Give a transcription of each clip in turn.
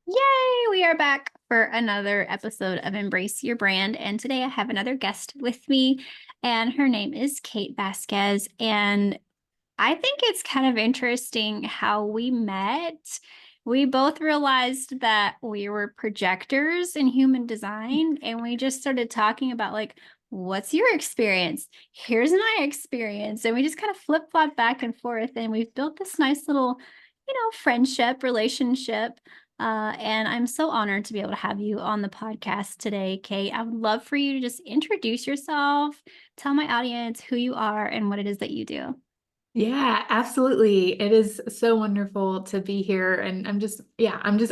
Yay! We are back for another episode of Embrace Your Brand. And today I have another guest with me, and her name is Kate Vazquez. And I think it's kind of interesting how we met. We both realized that we were projectors in human design, and we just started talking about, like, what's your experience? Here's my experience. And we just kind of flip flop back and forth, and we've built this nice little, friendship, relationship. And I'm so honored to be able to have you on the podcast today, Kate. I would love for you to just introduce yourself, tell my audience who you are and what it is that you do. Yeah, absolutely. It is so wonderful to be here. And I'm just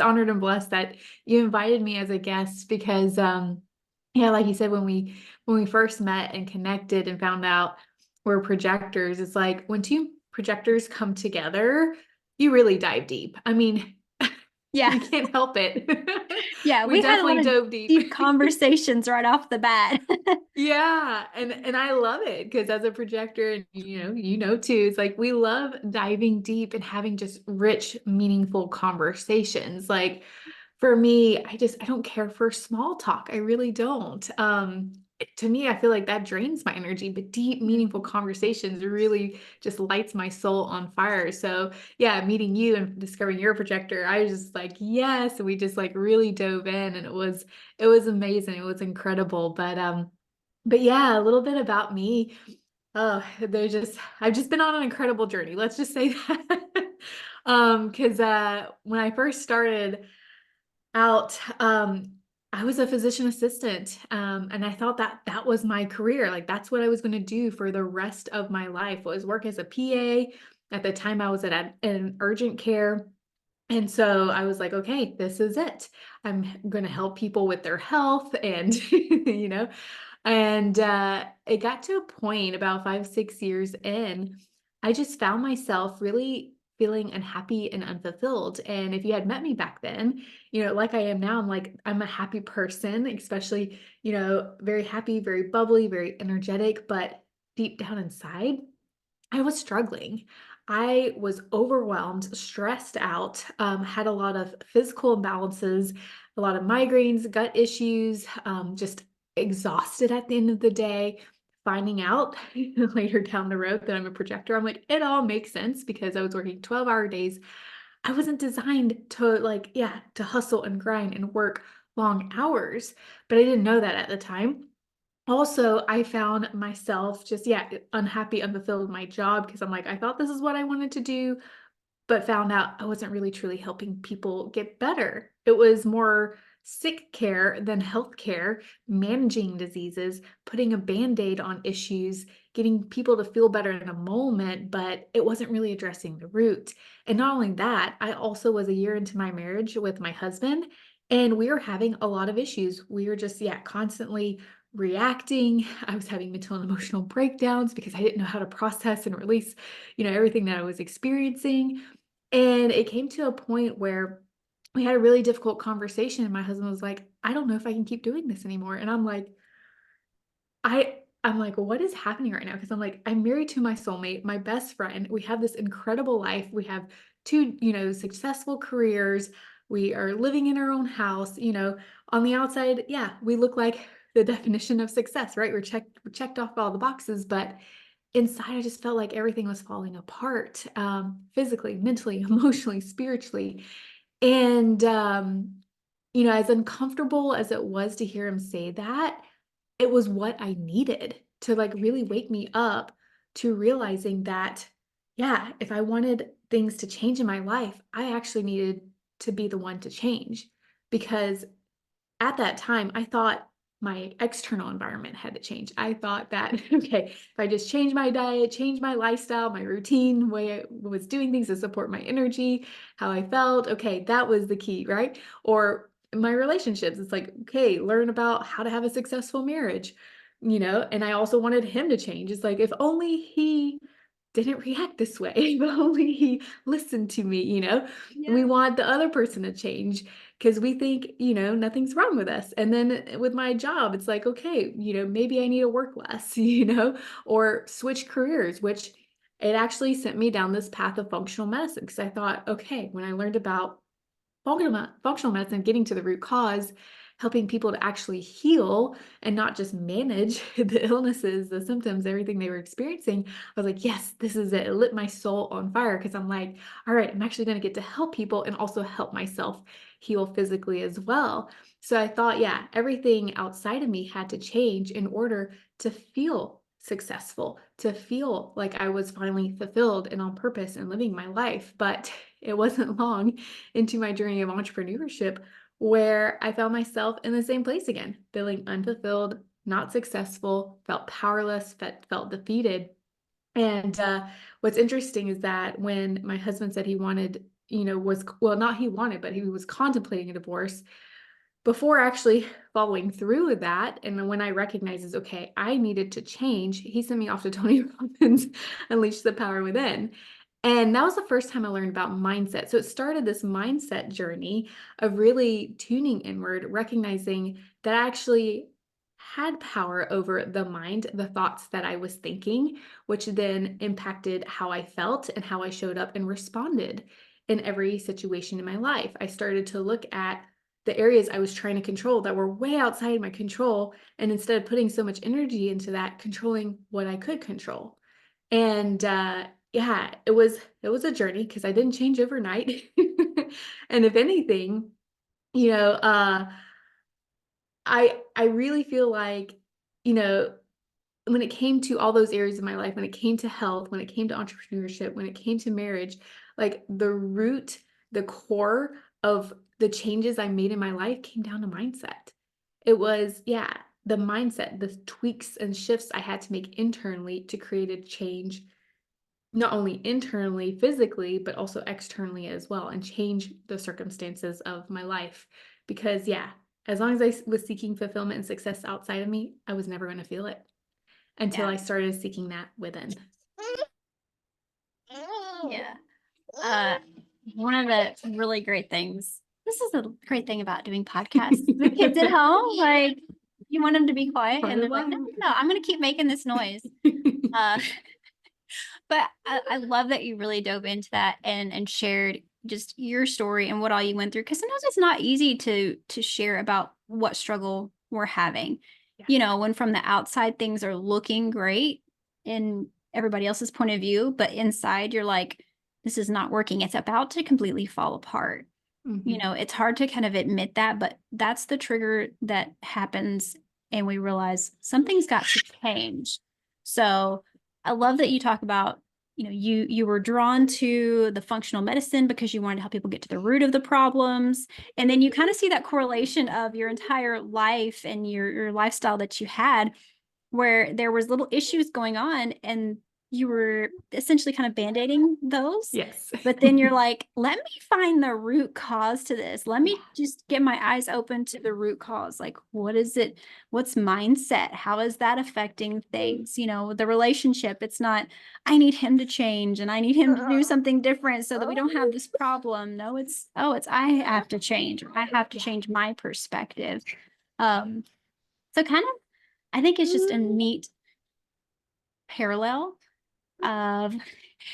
honored and blessed that you invited me as a guest because yeah, like you said, when we first met and connected and found out we're projectors, it's like when two projectors come together, you really dive deep. I mean, Yeah. you can't help it. Yeah, We we had a definitely lot of dove deep. deep conversations right off the bat. Yeah, and I love it because as a projector, and you know too, it's like we love diving deep and having just rich, meaningful conversations. Like for me, I don't care for small talk. I really don't. To me, I feel like that drains my energy, but deep, meaningful conversations really just lights my soul on fire. So yeah, meeting you and discovering your projector, I was just like, yes, and we just like really dove in and it was amazing. It was incredible. But yeah, a little bit about me. Oh, I've just been on an incredible journey. Let's just say that. Because when I first started out, I was a physician assistant, and I thought that that was my career. Like that's what I was going to do for the rest of my life was work as a PA. At the time, I was at an urgent care. And so I was like, okay, this is it. I'm going to help people with their health and, and it got to a point about 5, 6 years in, I just found myself really feeling unhappy and unfulfilled. And if you had met me back then, like I am now, I'm a happy person, especially, very happy, very bubbly, very energetic, but deep down inside, I was struggling. I was overwhelmed, stressed out, had a lot of physical imbalances, a lot of migraines, gut issues, just exhausted at the end of the day. Finding out later down the road that I'm a projector, I'm like, it all makes sense because I was working 12-hour days. I wasn't designed to, like, yeah, to hustle and grind and work long hours, but I didn't know that at the time. Also, I found myself just, yeah, unhappy, unfulfilled with my job because I'm like, I thought this is what I wanted to do, but found out I wasn't really truly helping people get better. It was more sick care than health care, managing diseases, putting a band-aid on issues, getting people to feel better in a moment, but it wasn't really addressing the root. And not only that, I also was a year into my marriage with my husband, and we were having a lot of issues. We were just, yeah, constantly reacting. I was having mental and emotional breakdowns because I didn't know how to process and release, everything that I was experiencing. And it came to a point where we had a really difficult conversation and my husband was like, "I don't know if I can keep doing this anymore." And I'm like, "What is happening right now?" Because I'm like, I'm married to my soulmate, my best friend. We have this incredible life. We have two, successful careers. We are living in our own house, on the outside, yeah, we look like the definition of success, right? We checked off all the boxes, but inside I just felt like everything was falling apart, physically, mentally, emotionally, spiritually. And, as uncomfortable as it was to hear him say that, it was what I needed to like really wake me up to realizing that, yeah, if I wanted things to change in my life, I actually needed to be the one to change. Because at that time, I thought my external environment had to change. I thought that, okay, if I just change my diet, change my lifestyle, my routine, way I was doing things to support my energy, how I felt, okay, that was the key, right? Or my relationships, it's like, okay, learn about how to have a successful marriage, and I also wanted him to change. It's like, if only he didn't react this way, if only he listened to me, we Yeah. want the other person to change because we think, nothing's wrong with us. And then with my job, it's like, okay, maybe I need to work less, or switch careers, which it actually sent me down this path of functional medicine because I thought, okay, when I learned about functional medicine, getting to the root cause, helping people to actually heal and not just manage the illnesses, the symptoms, everything they were experiencing. I was like, yes, this is it. It lit my soul on fire because I'm like, all right, I'm actually going to get to help people and also help myself heal physically as well. So I thought, yeah, everything outside of me had to change in order to feel successful, to feel like I was finally fulfilled and on purpose and living my life. But it wasn't long into my journey of entrepreneurship where I found myself in the same place again, feeling unfulfilled, not successful, felt powerless, felt defeated. And what's interesting is that when my husband said he wanted, was well, not he wanted, but he was contemplating a divorce, before actually following through with that, and then when I recognizes, okay, I needed to change, he sent me off to Tony Robbins, Unleash the Power Within. And that was the first time I learned about mindset. So it started this mindset journey of really tuning inward, recognizing that I actually had power over the mind, the thoughts that I was thinking, which then impacted how I felt and how I showed up and responded in every situation in my life. I started to look at the areas I was trying to control that were way outside my control. And instead of putting so much energy into that, controlling what I could control. And yeah, it was a journey because I didn't change overnight. And if anything, you know, uh, I really feel like, you know, when it came to all those areas of my life, when it came to health, when it came to entrepreneurship, when it came to marriage, like the root, the core of the changes I made in my life came down to mindset. It was, yeah, the mindset, the tweaks and shifts I had to make internally to create a change, not only internally, physically, but also externally as well, and change the circumstances of my life. Because, yeah, as long as was seeking fulfillment and success outside of me, I was never going to feel it until Yeah. I started seeking that within. Yeah. Uh, One of the really great things, this is a great thing about doing podcasts. The kids at home, like, you want them to be quiet, Part and of they're like, life. no, no, no, I'm going to keep making this noise. Uh, but I love that you really dove into that and shared just your story and what all you went through. Because sometimes it's not easy to share about what struggle we're having. Yeah. You know, when from the outside things are looking great in everybody else's point of view, but inside you're like, this is not working. It's about to completely fall apart. You Mhm. know, it's hard to kind of admit that, but that's the trigger that happens, and we realize something's got to change. So I love that you talk about, you were drawn to the functional medicine because you wanted to help people get to the root of the problems. And then you kind of see that correlation of your entire life and your lifestyle that you had, where there was little issues going on and you were essentially kind of band-aiding those. Yes. But then you're like, let me find the root cause to this. Let Yeah. me just get my eyes open to the root cause. Like, what is it? What's mindset? How is that affecting things? You know, the relationship. It's not, I need him to change and I need him to do something different so that we don't have this problem. No, it's, oh, it's I have to change, or I have to Yeah. change my perspective. Um, so kind of, I think it's just a neat parallel of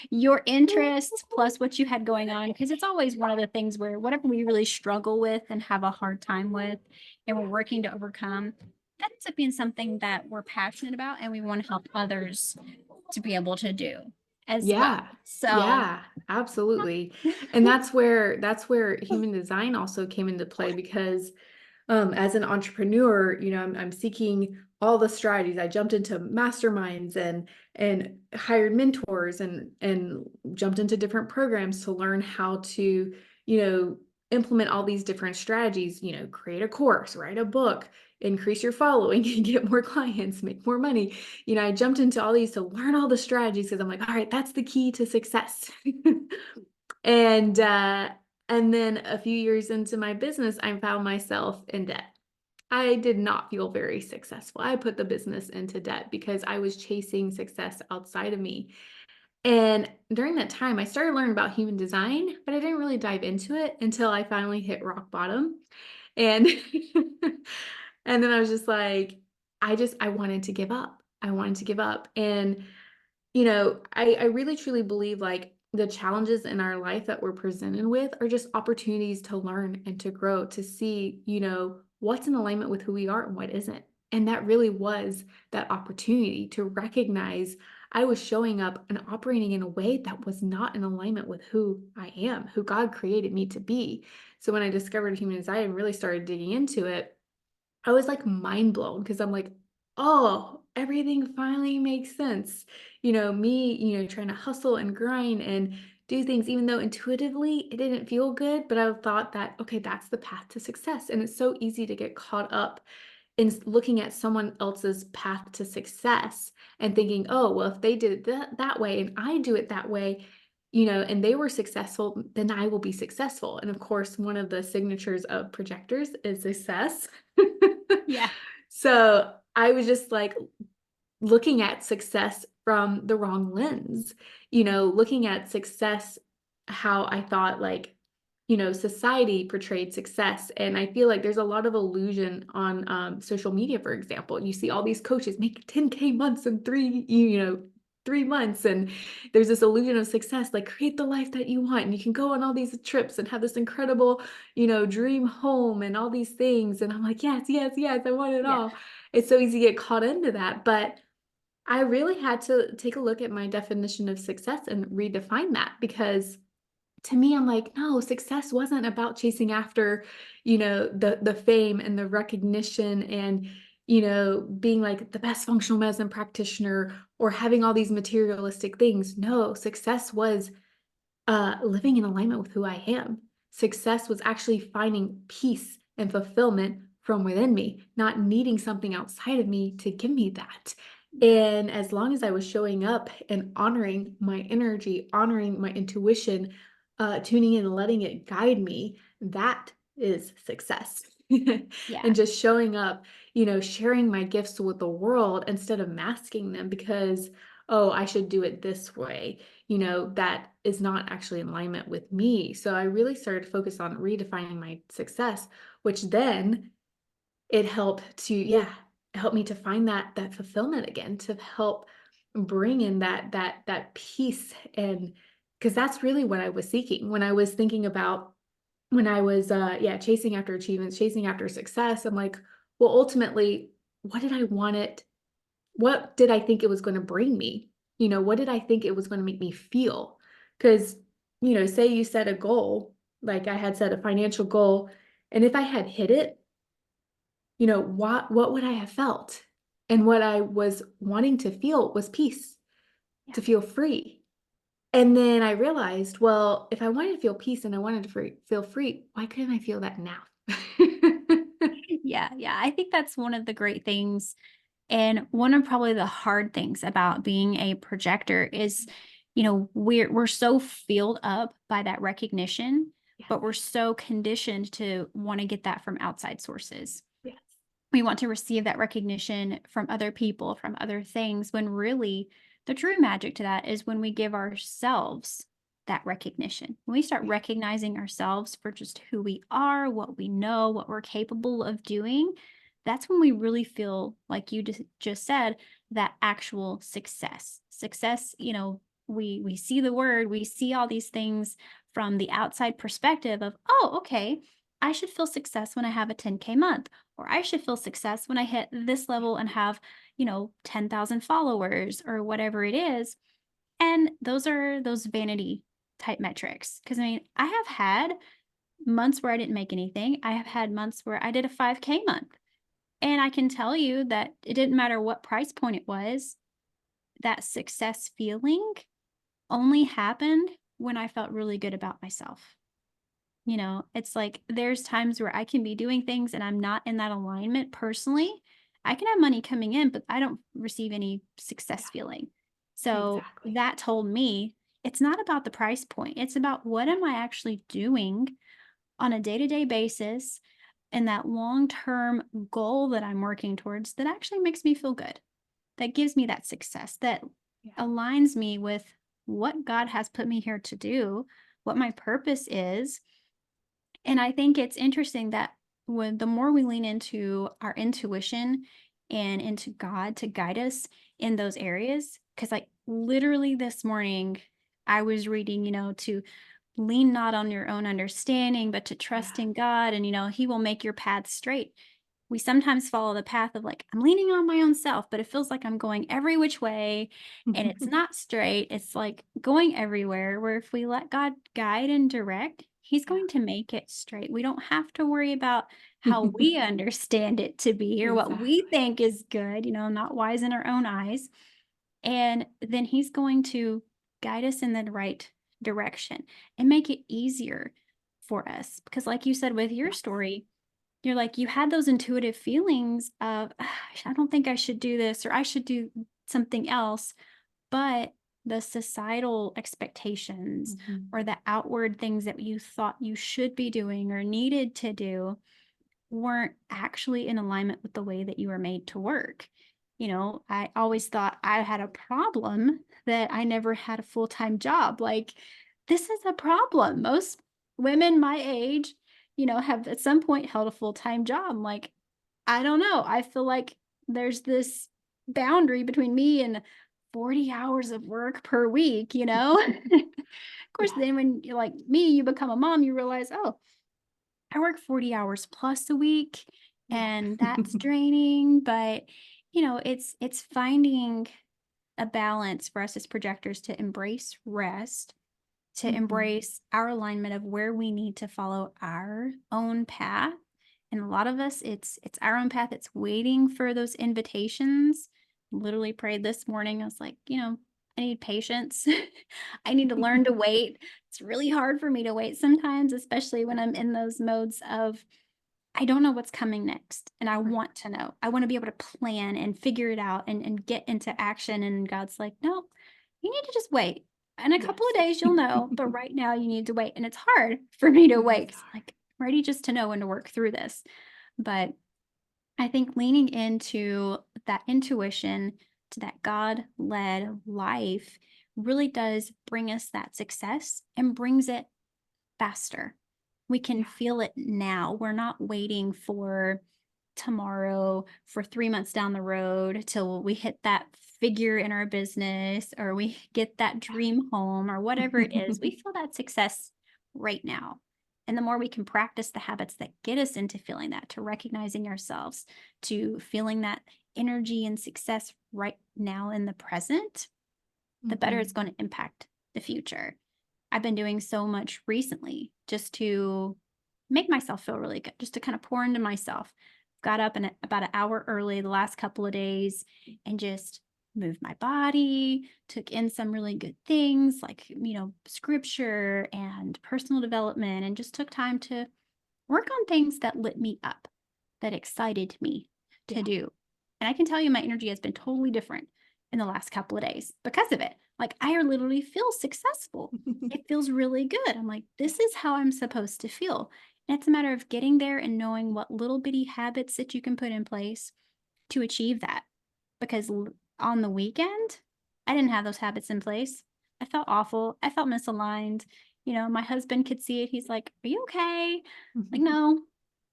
your interests plus what you had going on, because it's always one of the things where whatever we really struggle with and have a hard time with and we're working to overcome, that ends up being something that we're passionate about and we want to help others to be able to do as well. Yeah. So Yeah, absolutely. And that's where human design also came into play because as an entrepreneur, I'm seeking all the strategies. I jumped into masterminds and hired mentors and jumped into different programs to learn how to, you know, implement all these different strategies, create a course, write a book, increase your following, and get more clients, make more money. I jumped into all these to learn all the strategies because I'm like, all right, that's the key to success. And and then a few years into my business, I found myself in debt. I did not feel very successful. I put the business into debt because I was chasing success outside of me. And during that time, I started learning about human design, but I didn't really dive into it until I finally hit rock bottom. And and then I was just like, I wanted to give up. I wanted to give up. And I really truly believe like the challenges in our life that we're presented with are just opportunities to learn and to grow, to see, what's in alignment with who we are and what isn't. And that really was that opportunity to recognize I was showing up and operating in a way that was not in alignment with who I am, who God created me to be. So when I discovered human design and really started digging into it, I was like mind blown because I'm like, oh, everything finally makes sense. Me, trying to hustle and grind and do things, even though intuitively it didn't feel good, but I thought that, okay, that's the path to success. And it's so easy to get caught up in looking at someone else's path to success and thinking, oh, well, if they did it that way and I do it that way, and they were successful, then I will be successful. And of course, one of the signatures of projectors is success. Yeah. So I was just like looking at success from the wrong lens, looking at success how I thought like, society portrayed success. And I feel like there's a lot of illusion on social media, for example. You see all these coaches make 10K months in 3 months. And there's this illusion of success, like create the life that you want. And you can go on all these trips and have this incredible, dream home and all these things. And I'm like, yes, yes, yes, I want it Yeah. all. It's so easy to get caught into that. But I really had to take a look at my definition of success and redefine that because to me, I'm like, no, success wasn't about chasing after, the fame and the recognition and, being like the best functional medicine practitioner or having all these materialistic things. No, success was living in alignment with who I am. Success was actually finding peace and fulfillment from within me, not needing something outside of me to give me that. Yeah. And as long as I was showing up and honoring my energy, honoring my intuition, tuning in and letting it guide me, that is success. Yeah. And just showing up, sharing my gifts with the world instead of masking them because, oh, I should do it this way, that is not actually in alignment with me. So I really started to focus on redefining my success, which then it helped to, yeah, help me to find that fulfillment again, to help bring in that peace. And because that's really what I was seeking when I was thinking about when I was chasing after achievements, chasing after success. I'm like, well, ultimately, what did I want it what did I think it was gonna bring me? What did I think it was gonna make me feel? Because, say you set a goal, like I had set a financial goal, and if I had hit it, what would I have felt? And what I was wanting to feel was peace, Yeah. to feel free. And then I realized, well, if I wanted to feel peace and I wanted to feel free, why couldn't I feel that now? Yeah. Yeah. I think that's one of the great things. And one of probably the hard things about being a projector is, we're so filled up by that recognition, Yes, but we're so conditioned to want to get that from outside sources. yes, We want to receive that recognition from other people, from other things, when really the true magic to that is when we give ourselves that recognition. When we start yeah, recognizing ourselves for just who we are, what we know, what we're capable of doing, that's when we really feel, like you just said, that actual success. Success, we see the word, we see all these things from the outside perspective of, oh, okay, I should feel success when I have a 10K month, or I should feel success when I hit this level and have, 10,000 followers or whatever it is. And those are those vanity type metrics. Cause I mean, I have had months where I didn't make anything. I have had months where I did a 5K month. And I can tell you that it didn't matter what price point it was, that success feeling only happened when I felt really good about myself. It's like there's times where I can be doing things and I'm not in that alignment personally. I can have money coming in, but I don't receive any success yeah, feeling. So exactly. that told me it's not about the price point. It's about what Yeah, am I actually doing on a day to day basis and that long term goal that I'm working towards that actually makes me feel good, that gives me that success, that yeah, aligns me with what God has put me here to do, what my purpose is. And I think it's interesting that when the more we lean into our intuition and into God to guide us in those areas, because like literally this morning, I was reading, to lean not on your own understanding, but to trust Yeah. in God, and He will make your path straight. We sometimes follow the path of like, I'm leaning on my own self, but it feels like I'm going every which way and it's not straight. It's like going everywhere. Where if we let God guide and direct, He's Yeah. going to make it straight. We don't have to worry about how we understand it to be or what we Exactly. think is good, not wise in our own eyes. And then He's going to guide us in the right direction and make it easier for us. Because, like you said with your Yes. story, you're like, you had those intuitive feelings of, I don't think I should do this or I should do something else. But the societal expectations Mhm. or the outward things that you thought you should be doing or needed to do weren't actually in alignment with the way that you were made to work. I always thought I had a problem that I never had a full time job. Like, this is a problem. Most women my age, have at some point held a full time job. Like, I don't know. I feel like there's this boundary between me and 40 hours of work per week, Of course, Yes. then when you're like me, you become a mom, you realize, oh, I work 40 hours plus a week Yeah. and that's draining, but it's finding a balance for us as projectors to embrace rest, to Mhm. embrace our alignment of where we need to follow our own path. And a lot of us, it's our own path. It's waiting for those invitations. Literally prayed this morning. I was like, I need patience. I need to learn to wait. It's really hard for me to wait sometimes, especially when I'm in those modes of I don't know what's coming next. And I Right. want to know. I want to be able to plan and figure it out and get into action. And God's like, no, you need to just wait. In a couple of Yes. days, you'll know. But right now, you need to wait. And it's hard for me to It is wait 'cause I'm hard. like, I'm ready just to know when to work through this. But I think leaning into that intuition, to that God led life, really does bring us that success and brings it faster. We can Yeah. feel it now. We're not waiting for tomorrow, for 3 months down the road till we hit that figure in our business or we get that dream home or whatever it is. We feel that success right now. And the more we can practice the habits that get us into feeling that, to recognizing ourselves, to feeling that energy and success right now in the present, the better it's Mhm. going to impact the future. I've been doing so much recently just to make myself feel really good, just to kind of pour into myself. Got up in about an hour early the last couple of days and just moved my body, took in some really good things like, scripture and personal development, and just took time to work on things that lit me up, that excited me to Yeah. do. And I can tell you my energy has been totally different in the last couple of days because of it. Like, I literally feel successful. It feels really good. I'm like, Yeah. this is how I'm supposed to feel. And it's a matter of getting there and knowing what little bitty habits that you can put in place to achieve that. Because on the weekend, I didn't have those habits in place. I felt awful. I felt misaligned. My husband could see it. He's like, "Are you okay?" Like, "No,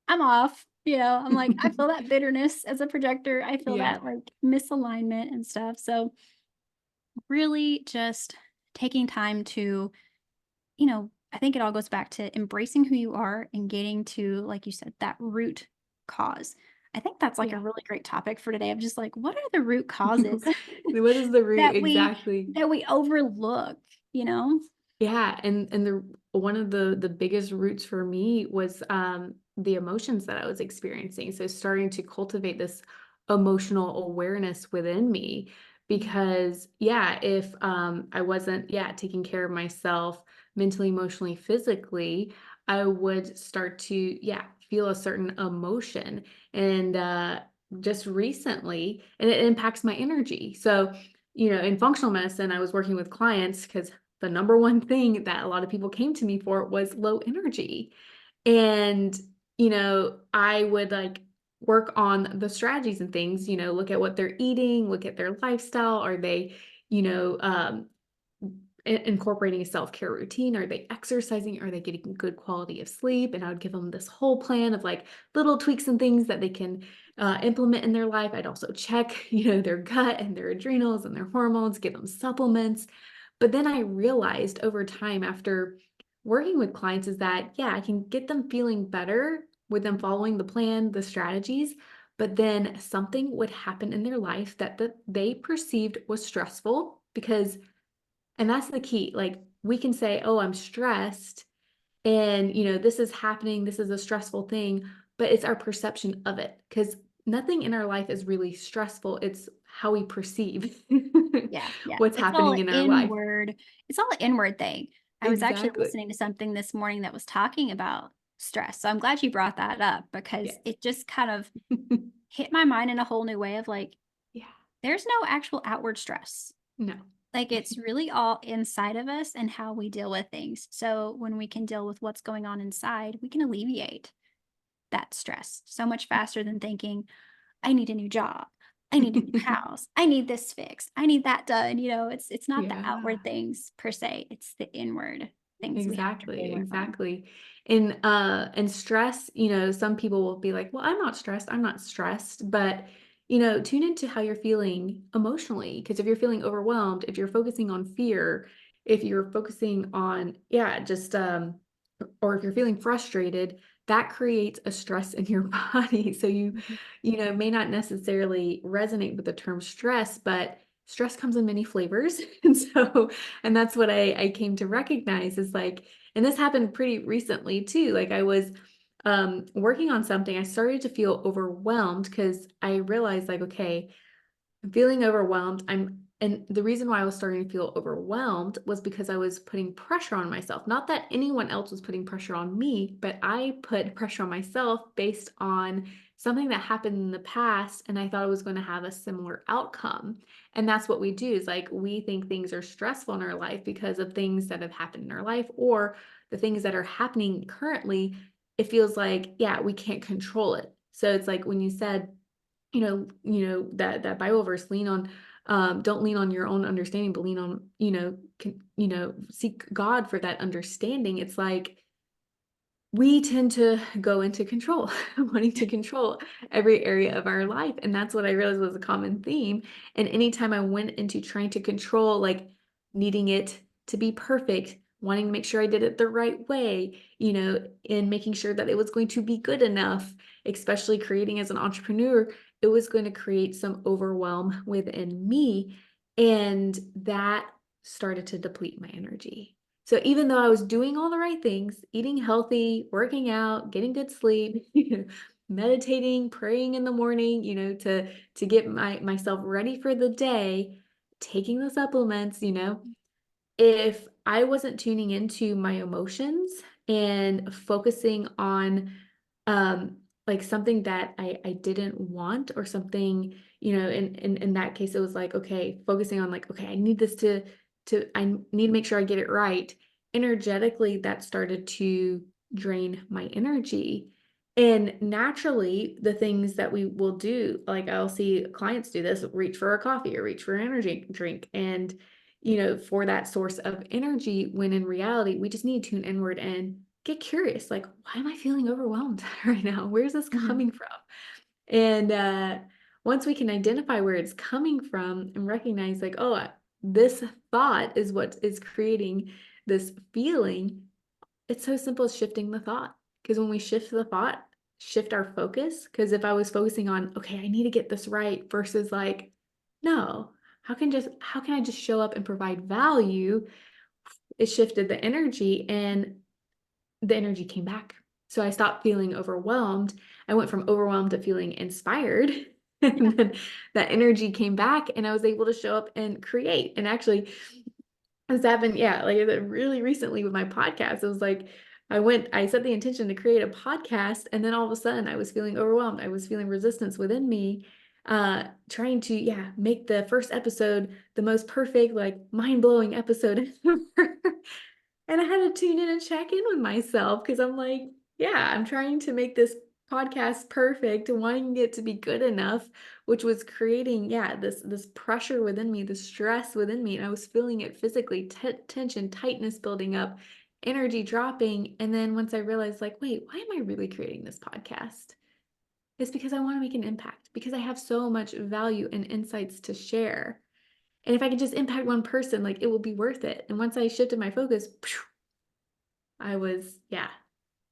I'm off." I'm like, I feel that bitterness as a projector. I feel Yeah. that like misalignment and stuff. So, really just taking time to, I think it all goes back to embracing who you are and getting to, like you said, that root cause. I think that's like a Yeah. really great topic for today of just like, what are the root causes What is the root that we exactly? that we overlook, you know? Yeah, and the one of the biggest roots for me was, the emotions that I was experiencing, so starting to cultivate this emotional awareness within me Mm. because, yeah, if, I wasn't, yeah, taking care of myself mentally, emotionally, physically, I would start to, yeah, feel a certain emotion, and, just recently and it impacts my energy, so, in functional medicine, I was working with clients because the number one thing that a lot of people came to me for was low energy. And, I would like work on the strategies and things, look at what they're eating, look at their lifestyle. Are they, you know, um, incorporating a self-care routine? Are they exercising? Are they getting good quality of sleep? And I would give them this whole plan of like little tweaks and things that they can implement in their life. I'd also check, their gut and their adrenals and their hormones, give them supplements, But then I realized over time after working with clients is that, yeah, I can get them feeling better with them following the plan, the strategies, but then something would happen in their life that they perceived was stressful because, and that's the key. Like we can say, oh, I'm stressed and, this is happening. This is a stressful thing, but it's our perception of it because nothing in our life is really stressful. It's how we perceive Yeah, yeah. what's It's all happening in our life. inward. It's all an inward thing. I was actually Exactly. listening to something this morning that was talking about stress. So I'm glad you brought that up because Yes. it just kind of hit my mind in a whole new way of like, Yeah. there's no actual outward stress. No. Like it's really all inside of us and how we deal with things. So when we can deal with what's going on inside, we can alleviate that stress so much faster than thinking, I need a new job. I need a new house. I need this fixed. I need that done. It's not the Yeah. outward things per se. It's the inward things we have to Exactly, really work on. exactly. And stress, some people will be like, "Well, I'm not stressed. I'm not stressed." But, tune into how you're feeling emotionally because if you're feeling overwhelmed, if you're focusing on fear, if you're focusing on yeah, just or if you're feeling frustrated, that creates a stress in your body. So Mhm. may not necessarily resonate with the term stress, but stress comes in many flavors. And that's what I came to recognize is like, and this happened pretty recently too. Like I was working on something, I started to feel overwhelmed because I realized like, okay, I'm feeling overwhelmed. And the reason why I was starting to feel overwhelmed was because I was putting pressure on myself. Not that anyone else was putting pressure on me, but I put pressure on myself based on something that happened in the past and I thought it was going to have a similar outcome. And that's what we do is like we think things are stressful in our life because of things that have happened in our life or the things that are happening currently. It feels like, yeah, we can't control it. So it's like when you said that Bible verse, lean on, don't lean on your own understanding, but lean on, seek God for that understanding. It's like we tend to go into control, wanting to control every area of our life. And that's what I realized was a common theme. And anytime I went into trying to control, like needing it to be perfect, wanting to make sure I did it the right way, and making sure that it was going to be good enough, especially creating as an entrepreneur, it was going to create some overwhelm within me. And that started to deplete my energy. So even though I was doing all the right things, eating healthy, working out, getting good sleep, meditating, praying in the morning, to get myself ready for the day, taking the supplements, if I wasn't tuning into my emotions and focusing on um like something that I didn't want or something, in that case it was like, okay, focusing on like, okay, I need this I need to make sure I get it right. Energetically, that started to drain my energy. And naturally, the things that we will do, like I'll see clients do this, reach for a coffee or reach for an energy drink. And for that source of energy, when in reality, we just need to tune inward and get curious, like, why am I feeling overwhelmed right now? Where's this Mhm. coming from? And once we can identify where it's coming from and recognize, like, oh, this thought is what is creating this feeling, it's so simple as shifting the thought. Because when we shift the thought, shift our focus. Because if I was focusing on, okay, I need to get this right versus like, no, how can I just show up and provide value? It shifted the energy and the energy came back. So I stopped feeling overwhelmed. I went from overwhelmed to feeling inspired. Yeah. And then that energy came back and I was able to show up and create. And actually, it's happened, yeah, like I said, really recently with my podcast. It was like I set the intention to create a podcast, and then all of a sudden I was feeling overwhelmed. I was feeling resistance within me, trying to, yeah, make the first episode the most perfect, like mind-blowing episode ever. And I had to tune in and check in with myself because I'm like, yeah, I'm trying to make this podcast perfect, wanting it to be good enough, which was creating, yeah, this pressure within me, the stress within me. And I was feeling it physically, tension, tightness building up, energy dropping. And then once I realized, like, wait, why am I really creating this podcast? It's because I want to make an impact, because I have so much value and insights to share. And if I can just impact one person, like, it will be worth it. And once I shifted my focus, I was, yeah,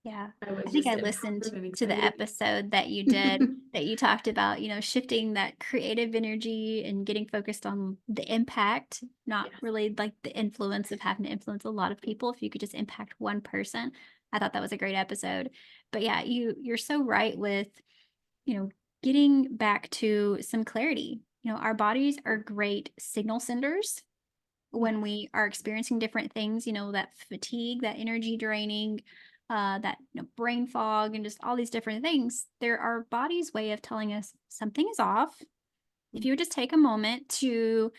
Yeah. I I was think I just listened empowered and to the excited. episode that you did that you talked about, shifting that creative energy and getting focused on the impact, not Yes. really like the influence of having to influence a lot of people. If you could just impact one person. I thought that was a great episode. But yeah, you're so right with, you know, getting back to some clarity. Our bodies are great signal senders when Yes. we are experiencing different things, that fatigue, that energy draining, that brain fog, and just all these different things. They're our body's way of telling us something is off. If you would just take a moment to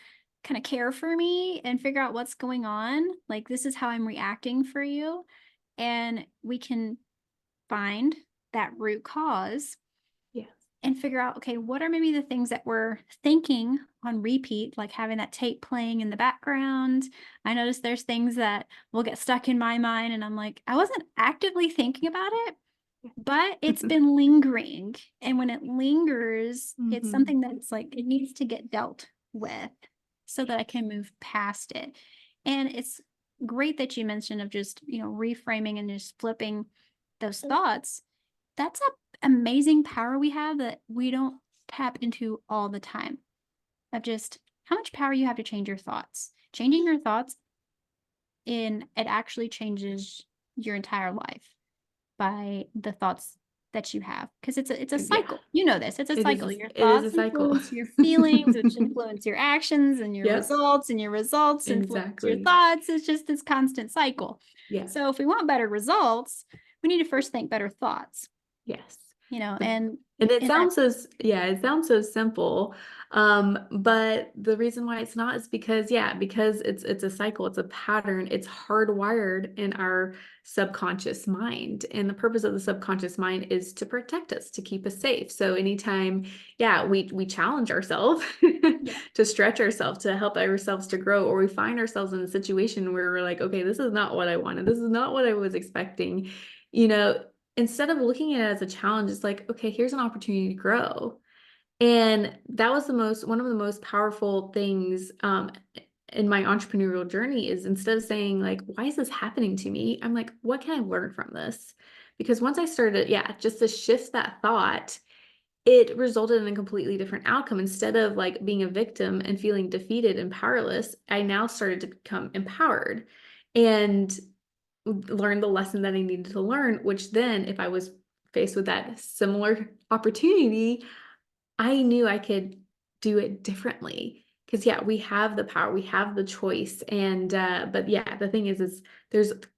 kind of care for me and figure out what's going on, like this is how I'm reacting for you, and we can find that root cause Yes. and figure out, okay, what are maybe the things that we're thinking on repeat, like having that tape playing in the background. I notice there's things that will get stuck in my mind, and I'm like, I wasn't actively thinking about it, but it's been lingering. And when it lingers, it's Mhm. something that's like, it needs to get dealt with so that I Yes. can move past it. And it's great that you mentioned of just, reframing and just flipping those thoughts. That's a amazing power we have that we don't tap into all the time, of just how much power you have to change your thoughts. Changing your thoughts, in it actually changes your entire life by the thoughts that you have, because it's a Yeah. cycle. You know this. It's a cycle. Your It is a thoughts cycle. influence your feelings, which influence your actions and your Yep. results, and your results influence your Exactly. thoughts. It's just this constant cycle. Yeah. So if we want better results, we need to first think better thoughts, Yes. But and and it in that. sounds so yeah, it sounds so simple. But the reason why it's not is because, yeah, because it's a cycle, it's a pattern, it's hardwired in our subconscious mind. And the purpose of the subconscious mind is to protect us, to keep us safe. So anytime, yeah, we challenge ourselves Yeah. to stretch ourselves, to help ourselves to grow, or we find ourselves in a situation where we're like, okay, this is not what I wanted, this is not what I was expecting, you know, instead of looking at it as a challenge, it's like, okay, here's an opportunity to grow. And that was one of the most powerful things in my entrepreneurial journey is instead of saying like, why is this happening to me? I'm like, what can I learn from this? Because once I started, yeah, just to shift that thought, it resulted in a completely different outcome. Instead of like being a victim and feeling defeated and powerless, I now started to become empowered. And learn the lesson that I needed to learn, which then if I was faced with that similar opportunity, I knew I could do it differently. Cause yeah, we have the power, we have the choice. And but yeah, the thing is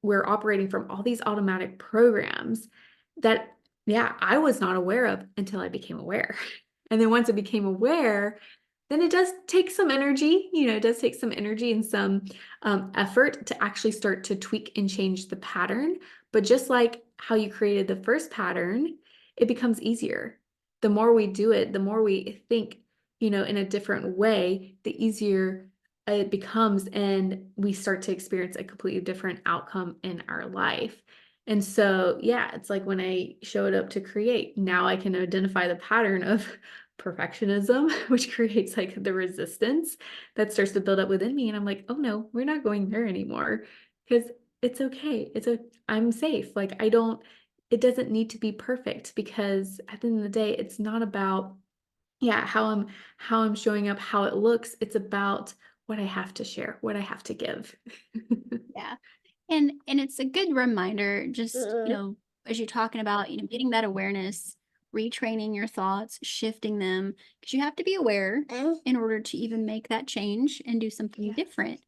we're operating from all these automatic programs that yeah, I was not aware of until I became aware. And then once I became aware, then it does take some energy, it does take some energy and some effort to actually start to tweak and change the pattern. But just like how you created the first pattern, it becomes easier. The more we do it, the more we think, in a different way, the easier it becomes. And we start to experience a completely different outcome in our life. And so, yeah, it's like when I showed up to create, now I can identify the pattern of perfectionism, which creates like the resistance that starts to build up within me. And I'm like, oh no, we're not going there anymore because it's okay. I'm safe. Like, it doesn't need to be perfect because at the end of the day, it's not about, yeah, how I'm showing up, how it looks. It's about what I have to share, what I have to give. Yeah. And it's a good reminder, just, as you're talking about, getting that awareness, retraining your thoughts, shifting them, because you have to be aware in order to even make that change and do something Yes. different.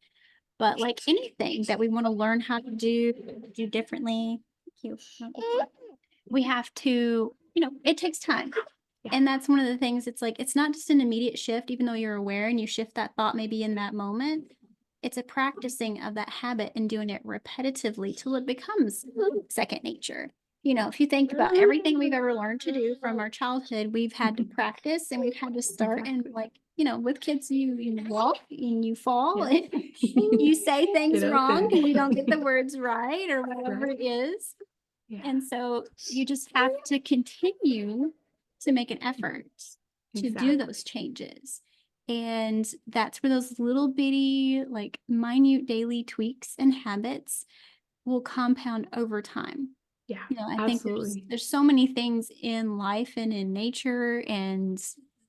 But like anything that we want to learn how to do differently, thank you. We have to, it takes time. Yeah. And that's one of the things, it's like, it's not just an immediate shift, even though you're aware and you shift that thought maybe in that moment. It's a practicing of that habit and doing it repetitively till it becomes second nature. If you think about everything we've ever learned to do from our childhood, we've had to practice and we've had to start. And Exactly. like, with kids, you walk and you fall Yeah. and you say Get things up wrong and and you don't get the words right or whatever right. it is. Yeah. And so you just have to continue to make an effort to do Exactly. those changes. And that's where those little bitty, like minute daily tweaks and habits will compound over time. Yeah, I think absolutely. there's so many things in life and in nature and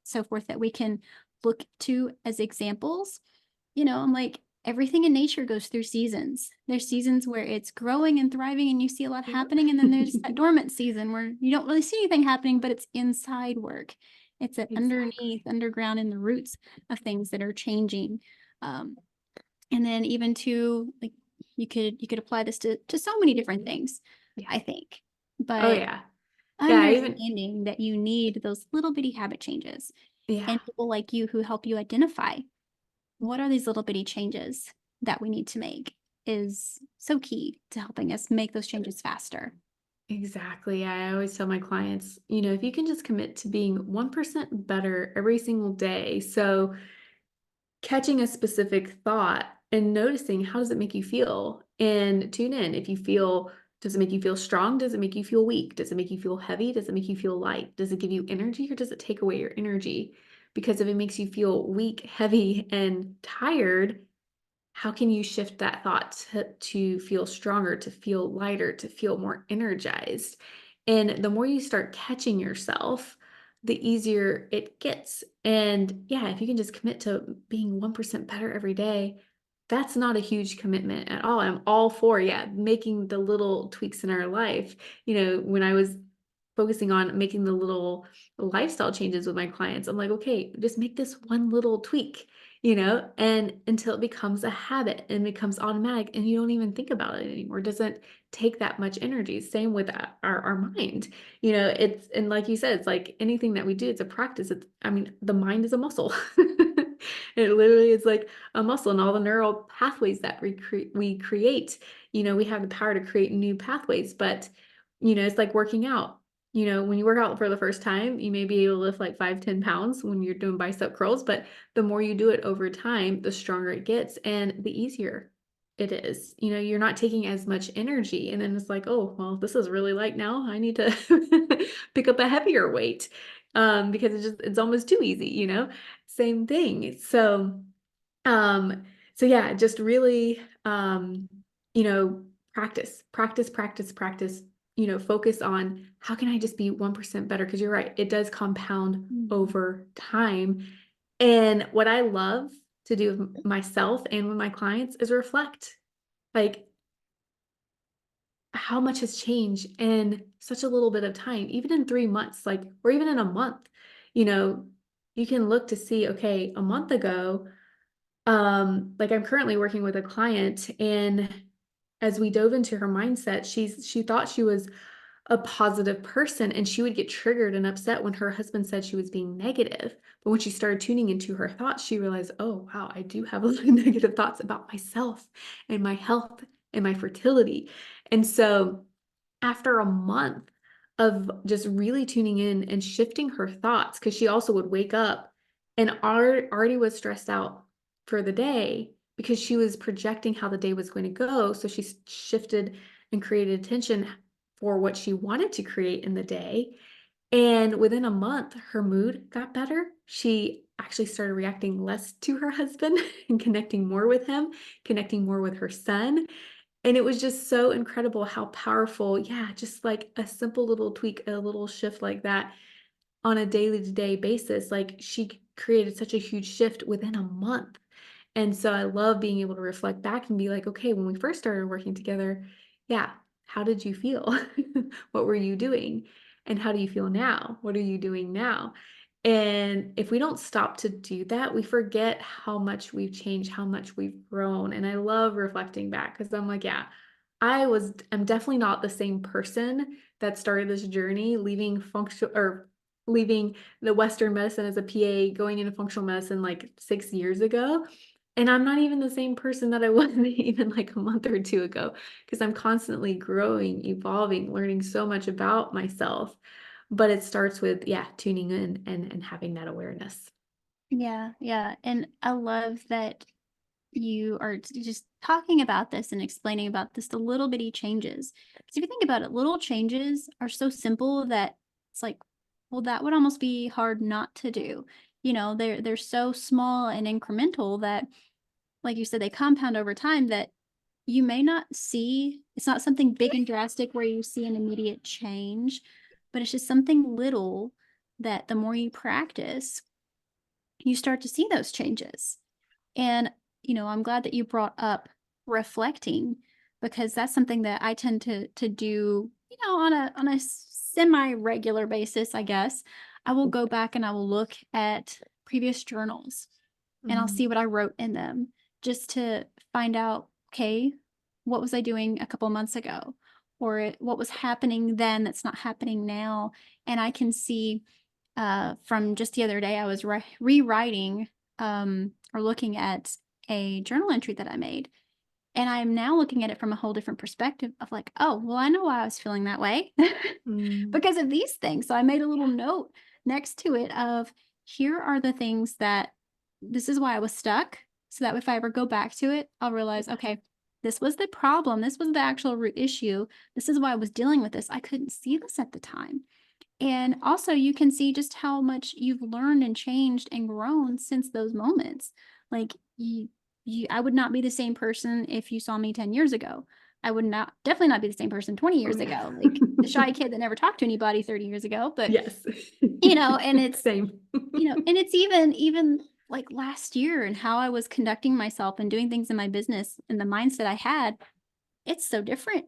so forth that we can look to as examples. I'm like, everything in nature goes through seasons. There's seasons where it's growing and thriving and you see a lot Yep. happening. And then there's that dormant season where you don't really see anything happening, but it's inside work. It's at underneath, Exactly. underground in the roots of things that are changing. Um, and then even to like you could apply this to so many different things, Yeah. I think. Oh, But yeah. Yeah, I even understanding that you need those little bitty habit changes yeah. and people like you who help you identify what are these little bitty changes that we need to make is so key to helping us make those changes faster. Exactly. I always tell my clients, if you can just commit to being 1% better every single day. So, catching a specific thought and noticing how does it make you feel and tune in. If you feel, does it make you feel strong? Does it make you feel weak? Does it make you feel heavy? Does it make you feel light? Does it give you energy or does it take away your energy? Because if it makes you feel weak, heavy, and tired, how can you shift that thought to feel stronger, to feel lighter, to feel more energized? And the more you start catching yourself, the easier it gets. And yeah, if you can just commit to being 1% better every day, that's not a huge commitment at all. I'm all for, yeah, making the little tweaks in our life. When I was focusing on making the little lifestyle changes with my clients, I'm like, okay, just make this one little tweak, and until it becomes a habit and becomes automatic and you don't even think about it anymore. It doesn't take that much energy. Same with our mind. It's, and like you said, it's like anything that we do, it's a practice. I mean, the mind is a muscle. It literally is like a muscle, and all the neural pathways that we create, we have the power to create new pathways. But it's like working out. When you work out for the first time, you may be able to lift like 5, 10 pounds when you're doing bicep curls, but the more you do it over time, the stronger it gets and the easier it is. You're not taking as much energy. And then it's like, oh, well, this is really light now. I need to pick up a heavier weight, because it's almost too easy. Same thing. Um, so yeah, just really, you know, practice, focus on how can I just be 1% better? Because you're right, it does compound Mhm. over time. And what I love to do with myself and with my clients is reflect, like, how much has changed in such a little bit of time, even in 3 months, like, or even in a month. You know, you can look to see, okay, a month ago, like I'm currently working with a client, and as we dove into her mindset, she thought she was a positive person and she would get triggered and upset when her husband said she was being negative. But when she started tuning into her thoughts, she realized, oh wow, I do have a lot of negative thoughts about myself and my health and my fertility. And so after a month of just really tuning in and shifting her thoughts, because she also would wake up and already was stressed out for the day because she was projecting how the day was going to go. So she shifted and created attention for what she wanted to create in the day. And within a month, her mood got better. She actually started reacting less to her husband and connecting more with him, connecting more with her son. And it was just so incredible how powerful, yeah, just like a simple little tweak, a little shift like that on a daily to day basis, like she created such a huge shift within a month. And so I love being able to reflect back and be like, okay, when we first started working together, yeah, how did you feel? What were you doing? And how do you feel now? What are you doing now? And if we don't stop to do that, we forget how much we've changed, how much we've grown. And I love reflecting back because I'm like, yeah, I'm definitely not the same person that started this journey, leaving the Western medicine as a PA, going into functional medicine like 6 years ago. And I'm not even the same person that I was even like a month or two ago because I'm constantly growing, evolving, learning so much about myself. But it starts with, yeah, tuning in and having that awareness. Yeah, yeah. And I love that you are just talking about this and explaining about this, the little bitty changes. Because if you think about it, little changes are so simple that it's like, well, that would almost be hard not to do. they're so small and incremental that, like you said, they compound over time that you may not see. It's not something big and drastic where you see an immediate change, but it's just something little that the more you practice, you start to see those changes. And, I'm glad that you brought up reflecting, because that's something that I tend to do, on a semi-regular basis, I guess. I will go back and I will look at previous journals and I'll Mhm. see what I wrote in them just to find out, okay, what was I doing a couple months ago? Or what was happening then that's not happening now? And I can see, from just the other day, I was rewriting, or looking at a journal entry that I made. And I'm now looking at it from a whole different perspective of like, oh, well, I know why I was feeling that way Mm. because of these things. So I made a little note next to it of, here are the things that this is why I was stuck. So that if I ever go back to it, I'll realize, Yeah. okay, this was the problem. This was the actual root issue. This is why I was dealing with this. I couldn't see this at the time. And also, you can see just how much you've learned and changed and grown since those moments. Like, I would not be the same person if you saw me 10 years ago. I would not, definitely not be the same person 20 Oh, years yeah. ago. Like the shy kid that never talked to anybody 30 years ago. But, Yes. and it's, Same. and it's even like last year and how I was conducting myself and doing things in my business and the mindset I had, it's so different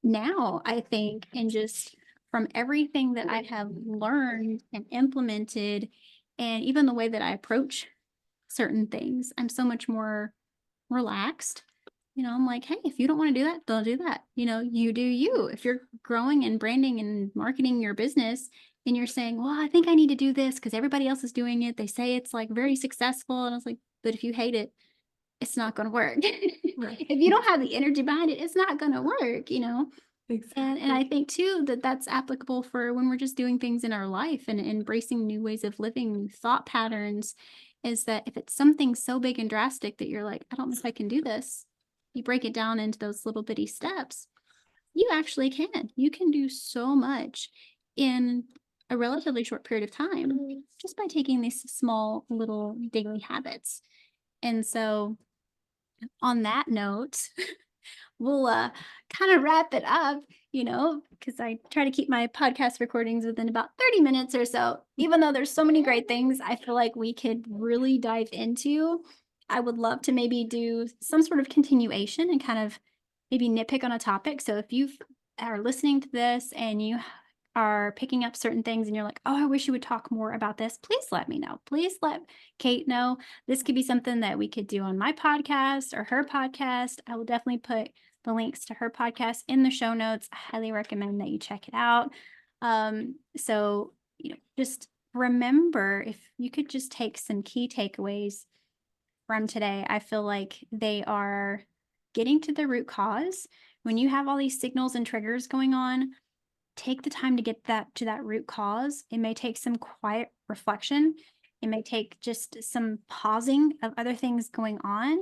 now, I think, and just from everything that I have learned and implemented, and even the way that I approach certain things, I'm so much more relaxed. I'm like, hey, if you don't want to do that, don't do that. You do you. If you're growing and branding and marketing your business and you're saying, well, I think I need to do this because everybody else is doing it. They say it's like very successful. And I was like, but if you hate it, it's not going to work. Right. If you don't have the energy behind it, it's not going to work. And I Exactly. think too that that's applicable for when we're just doing things in our life and embracing new ways of living, new thought patterns. Is that if it's something so big and drastic that you're like, I don't know if I can do this, you break it down into those little bitty steps, you actually can. You can do so much in a relatively short period of time just by taking these small little daily habits. And so, on that note, we'll kind of wrap it up, because I try to keep my podcast recordings within about 30 minutes or so. Even though there's so many great things I feel like we could really dive into, I would love to maybe do some sort of continuation and kind of maybe nitpick on a topic. So if you are listening to this and you are picking up certain things and you're like, oh, I wish you would talk more about this, please let me know. Please let Kate know. This could be something that we could do on my podcast or her podcast. I will definitely put the links to her podcast in the show notes. I highly recommend that you check it out. So, just remember, if you could just take some key takeaways from today, I feel like they are getting to the root cause. When you have all these signals and triggers going on, take the time to get that to that root cause. It may take some quiet reflection. It may take just some pausing of other things going on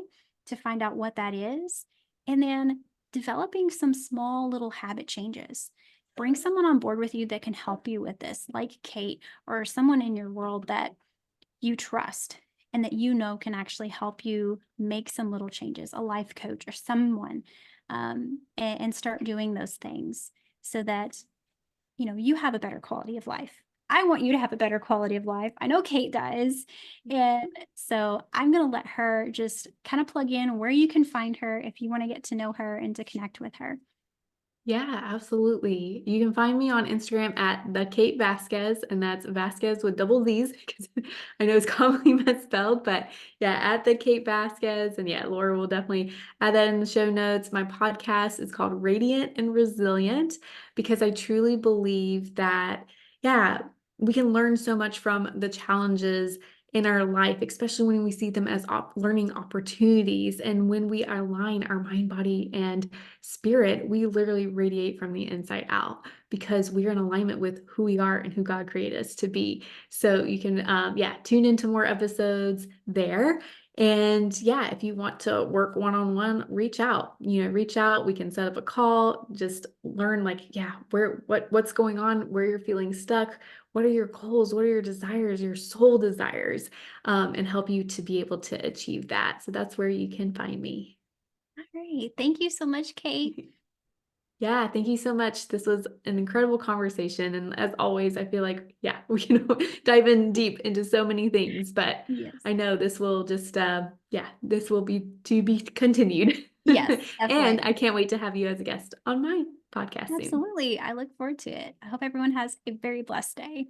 to find out what that is. And then developing some small little habit changes. Bring someone on board with you that can help you with this, like Kate, or someone in your world that you trust and that can actually help you make some little changes, a life coach or someone, and start doing those things so that you have a better quality of life. I want you to have a better quality of life. I know Kate does. And so I'm going to let her just kind of plug in where you can find her if you want to get to know her and to connect with her. Yeah, absolutely. You can find me on Instagram at the Kate Vasquez, and that's Vasquez with double Z's because I know it's commonly misspelled, but yeah, at the Kate Vasquez. And yeah, Laura will definitely add that in the show notes. My podcast is called Radiant and Resilient because I truly believe that, yeah, we can learn so much from the challenges in our life, especially when we see them as learning opportunities. And when we align our mind, body, and spirit, we literally radiate from the inside out because we're in alignment with who we are and who God created us to be. So you can, yeah, tune into more episodes there. And yeah, if you want to work one-on-one, reach out. Reach out. We can set up a call, just learn like, yeah, what's going on, where you're feeling stuck, what are your goals, what are your desires, your soul desires, and help you to be able to achieve that. So that's where you can find me. All right. Thank you so much, Kate. Yeah, thank you so much. This was an incredible conversation. And as always, I feel like, yeah, we can dive in deep into so many things, but Yes. I know this will just, yeah, this will be to be continued. Yes, And definitely. I can't wait to have you as a guest on my podcast soon. Absolutely. I look forward to it. I hope everyone has a very blessed day.